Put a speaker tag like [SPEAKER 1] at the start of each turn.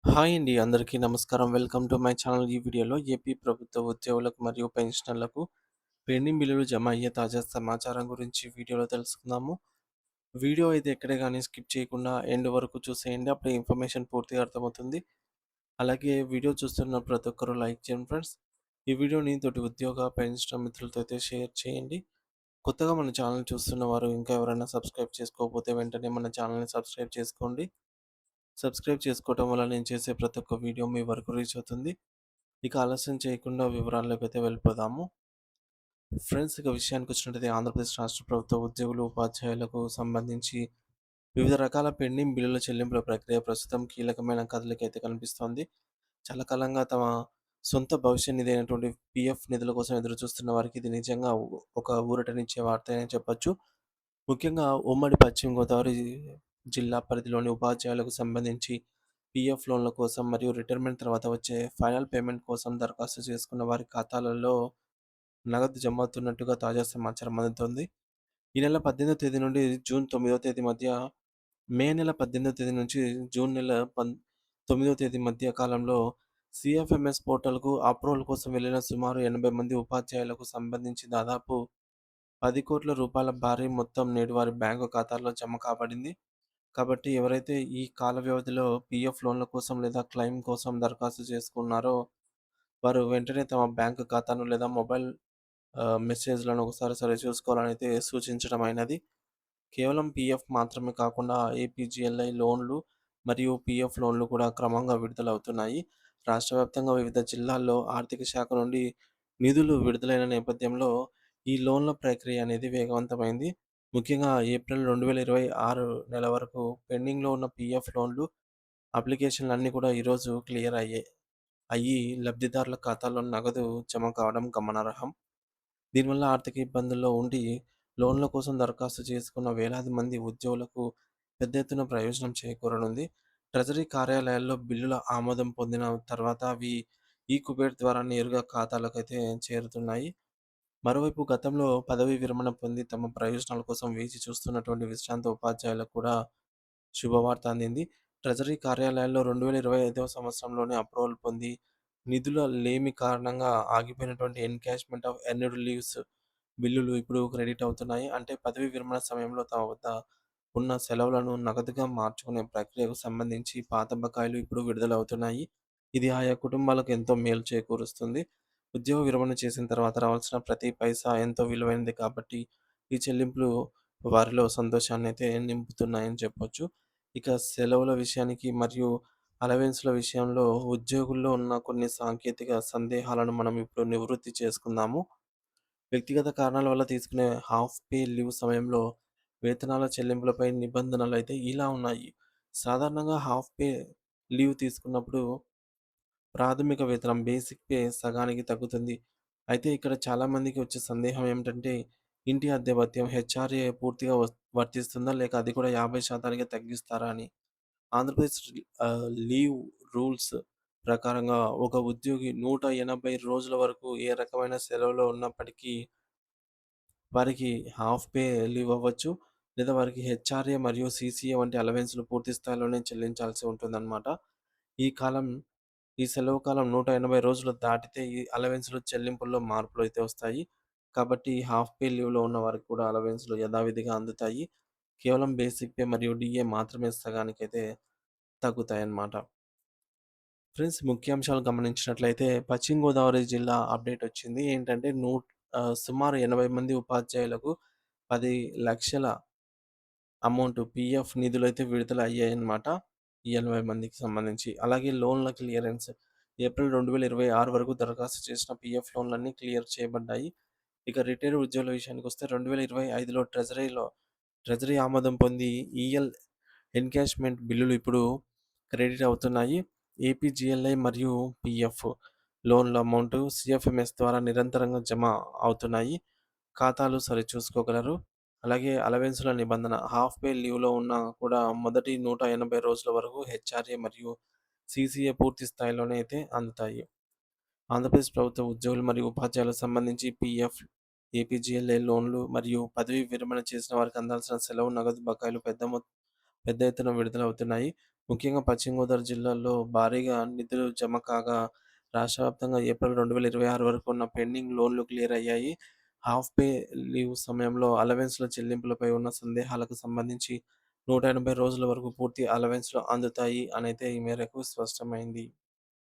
[SPEAKER 1] Hi అండి. అందరికీ నమస్కారం. Welcome to my channel. ఈ వీడియోలో ఏపీ ప్రభుత్వ ఉద్యోగులకు మరియు పెన్షనర్లకు పెండింగ్ బిల్లులు జమ అయ్యే తాజా సమాచారం గురించి వీడియోలో తెలుసుకుందాము. వీడియో అయితే ఎక్కడే గానీ స్కిప్ చేయకుండా ఎండ్ వరకు చూసేయండి. అప్పుడే ఇన్ఫర్మేషన్ పూర్తిగా అర్థమవుతుంది. అలాగే వీడియో చూస్తున్న ప్రతి ఒక్కరు లైక్ చేయండి ఫ్రెండ్స్. ఈ వీడియోని తోటి ఉద్యోగ, పెన్షనర్ మిత్రులతో అయితే షేర్ చేయండి. కొత్తగా మన ఛానల్ చూస్తున్న వారు ఇంకా ఎవరైనా సబ్స్క్రైబ్ చేసుకోకపోతే వెంటనే మన ఛానల్‌ని సబ్స్క్రైబ్ చేసుకోండి. సబ్స్క్రైబ్ చేసుకోవటం వల్ల నేను చేసే ప్రతి ఒక్క వీడియో మీ వరకు రీచ్ అవుతుంది. ఇక ఆలస్యం చేయకుండా వివరాల్లోకైతే వెళ్ళిపోదాము. ఫ్రెండ్స్, ఇక విషయానికొచ్చినట్టయితే ఆంధ్రప్రదేశ్ రాష్ట్ర ప్రభుత్వ ఉద్యోగులు, ఉపాధ్యాయులకు సంబంధించి వివిధ రకాల పెండింగ్ బిల్లుల చెల్లింపుల ప్రక్రియ ప్రస్తుతం కీలకమైన కదలికైతే కనిపిస్తోంది. చాలా కాలంగా తమ సొంత భవిష్య నిధి అయినటువంటి పీఎఫ్ నిధుల కోసం ఎదురుచూస్తున్న వారికి ఇది నిజంగా ఒక ఊరటనిచ్చే వార్తే అని చెప్పొచ్చు. ముఖ్యంగా ఉమ్మడి పశ్చిమ గోదావరి జిల్లా పరిధిలోని ఉపాధ్యాయులకు సంబంధించి పీఎఫ్ లోన్ల కోసం మరియు రిటైర్మెంట్ తర్వాత వచ్చే ఫైనల్ పేమెంట్ కోసం దరఖాస్తు చేసుకున్న వారి ఖాతాలలో నగదు జమ అవుతున్నట్టుగా తాజా సమాచారం అందుతోంది. ఈ నెల 18వ తేదీ నుండి జూన్ 9వ తేదీ మధ్య, మే నెల 18వ తేదీ నుంచి జూన్ నెల 9వ తేదీ మధ్య కాలంలో సీఎఫ్ఎంఎస్ పోర్టల్‌కు అప్రూవల్ కోసం వెళ్ళిన సుమారు 80 మంది ఉపాధ్యాయులకు సంబంధించి దాదాపు రూ. 10,00,00,000 భారీ మొత్తం నేడు వారి బ్యాంకు ఖాతాల్లో జమ కాబడింది. కాబట్టి ఎవరైతే ఈ కాల వ్యవధిలో పీఎఫ్ లోన్ల కోసం లేదా క్లెయిమ్ కోసం దరఖాస్తు చేసుకున్నారో, వారు వెంటనే తమ బ్యాంకు ఖాతాను లేదా మొబైల్ మెసేజ్‌లను ఒకసారి సరిచూసుకోవాలనైతే సూచించడమైనది. కేవలం పీఎఫ్ మాత్రమే కాకుండా ఏపీజీఎల్ఐ లోన్లు మరియు పీఎఫ్ లోన్లు కూడా క్రమంగా విడుదలవుతున్నాయి. రాష్ట్ర వ్యాప్తంగా వివిధ జిల్లాల్లో ఆర్థిక శాఖ నుండి నిధులు విడుదలైన నేపథ్యంలో ఈ లోన్ల ప్రక్రియ అనేది వేగవంతమైంది. ముఖ్యంగా ఏప్రిల్ 2026 నెల వరకు పెండింగ్‌లో ఉన్న పీఎఫ్ లోన్లు అప్లికేషన్‌లన్నీ కూడా ఈరోజు క్లియర్ అయ్యి లబ్ధిదారుల ఖాతాలో నగదు జమ కావడం గమనార్హం. దీనివల్ల ఆర్థిక ఇబ్బందుల్లో ఉండి లోన్ల కోసం దరఖాస్తు చేసుకున్న వేలాది మంది ఉద్యోగులకు పెద్ద ఎత్తున ప్రయోజనం చేకూరనుంది. ట్రెజరీ కార్యాలయాల్లో బిల్లుల ఆమోదం పొందిన తర్వాత అవి ఈ-కుబేర్ ద్వారా నేరుగా ఖాతాలకైతే చేరుతున్నాయి. మరోవైపు గతంలో పదవీ విరమణ పొంది తమ ప్రయోజనాల కోసం వేచి చూస్తున్నటువంటి విశ్రాంత ఉపాధ్యాయులకు కూడా శుభవార్త అందింది. ట్రెజరీ కార్యాలయాల్లో 2025వ సంవత్సరంలోనే అప్రూవల్ పొంది, నిధుల లేమి కారణంగా ఆగిపోయినటువంటి ఎన్‌కాష్‌మెంట్ ఆఫ్ ఎర్న్డ్ లీవ్స్ బిల్లులు ఇప్పుడు క్రెడిట్ అవుతున్నాయి. అంటే పదవీ విరమణ సమయంలో తమ వద్ద ఉన్న సెలవులను నగదుగా మార్చుకునే ప్రక్రియకు సంబంధించి పాత బకాయిలు ఇప్పుడు విడుదలవుతున్నాయి. ఇది ఆయా కుటుంబాలకు ఎంతో మేలు చేకూరుస్తుంది. ఉద్యోగ విరమణ చేసిన తర్వాత రావాల్సిన ప్రతి పైసా ఎంతో విలువైనది కాబట్టి, ఈ చెల్లింపులు వారిలో సంతోషాన్నయితే నింపుతున్నాయని చెప్పొచ్చు. ఇక సెలవుల విషయానికి మరియు అలవెన్స్‌ల విషయంలో ఉద్యోగుల్లో ఉన్న కొన్ని సాంకేతిక సందేహాలను మనం ఇప్పుడు నివృత్తి చేసుకుందాము. వ్యక్తిగత కారణాల వల్ల తీసుకునే హాఫ్ పే లీవ్ సమయంలో వేతనాల చెల్లింపులపై నిబంధనలైతే ఇలా ఉన్నాయి. సాధారణంగా హాఫ్ పే లీవ్ తీసుకున్నప్పుడు ప్రాథమిక వేతనం బేసిక్ పే సగానికి తగ్గుతుంది. అయితే ఇక్కడ చాలామందికి వచ్చే సందేహం ఏమిటంటే, ఇంటి అద్దె భత్యం హెచ్ఆర్ఏ పూర్తిగా వర్తిస్తుందా? లేక అది కూడా 50% తగ్గిస్తారా అని. ఆంధ్రప్రదేశ్ లీవ్ రూల్స్ ప్రకారంగా ఒక ఉద్యోగి 180 రోజుల వరకు ఏ రకమైన సెలవులో ఉన్నప్పటికీ వారికి హాఫ్ పే లీవ్ అవ్వచ్చు. లేదా వారికి హెచ్ఆర్ఏ మరియు సీసీఏ వంటి అలవెన్స్‌లు పూర్తి స్థాయిలోనే చెల్లించాల్సి ఉంటుందన్నమాట. ఈ కాలం ఈ సెలవు కాలం 180 రోజులు దాటితే ఈ అలవెన్స్‌లు చెల్లింపుల్లో మార్పులైతే వస్తాయి. కాబట్టి హాఫ్ పే లీవ్‌లో ఉన్న వారికి కూడా అలవెన్స్‌లు యథావిధిగా అందుతాయి. కేవలం బేసిక్ పే మరియు డీఏ మాత్రమే సగానికైతే తగ్గుతాయన్నమాట. ఫ్రెండ్స్, ముఖ్యాంశాలు గమనించినట్లయితే పశ్చిమ గోదావరి జిల్లా అప్డేట్ వచ్చింది. ఏంటంటే సుమారు 80 మంది ఉపాధ్యాయులకు 10,00,000 అమౌంట్ పీఎఫ్ నిధులైతే విడుదల అయ్యాయన్నమాట. ఈ 80 మందికి సంబంధించి. అలాగే లోన్ల క్లియరెన్స్ ఏప్రిల్ 2026 వరకు దరఖాస్తు చేసిన పీఎఫ్ లోన్‌లన్నీ క్లియర్ చేయబడ్డాయి. ఇక రిటైర్డ్ ఉద్యోగుల విషయానికొస్తే 2025లో ట్రెజరీ ఆమోదం పొంది ఎన్‌కాష్‌మెంట్ బిల్లులు ఇప్పుడు క్రెడిట్ అవుతున్నాయి. ఏపీజీఎల్ఐ మరియు పీఎఫ్ లోన్ల అమౌంట్ సీఎఫ్ఎంఎస్ ద్వారా నిరంతరంగా జమ అవుతున్నాయి. ఖాతాలు సరిచూసుకోగలరు. అలాగే అలవెన్స్‌ల నిబంధన హాఫ్ పే లీవ్‌లో ఉన్నా కూడా మొదటి 180 రోజుల వరకు హెచ్ఆర్ఏ మరియు సీసీఏ పూర్తి స్థాయిలోనే అయితే అందుతాయి. ఆంధ్రప్రదేశ్ ప్రభుత్వ ఉద్యోగులు మరియు ఉపాధ్యాయులకు సంబంధించి పీఎఫ్, ఏపీజీఎల్ఐ లోన్లు మరియు పదవీ విరమణ చేసిన వారికి అందాల్సిన సెలవు నగదు బకాయిలు పెద్ద ఎత్తున విడుదలవుతున్నాయి. ముఖ్యంగా పశ్చిమ గోదావరి జిల్లాలో భారీగా నిధులు జమ కాగా, రాష్ట్ర వ్యాప్తంగా ఏప్రిల్ 2026 వరకు ఉన్న పెండింగ్ లోన్‌లు క్లియర్ అయ్యాయి. హాఫ్ పే లీవ్ సమయంలో అలవెన్స్‌ల చెల్లింపులపై ఉన్న సందేహాలకు సంబంధించి 180 రోజుల వరకు పూర్తి అలవెన్స్‌లు అందుతాయి అనైతే ఈ మేరకు స్పష్టమైంది.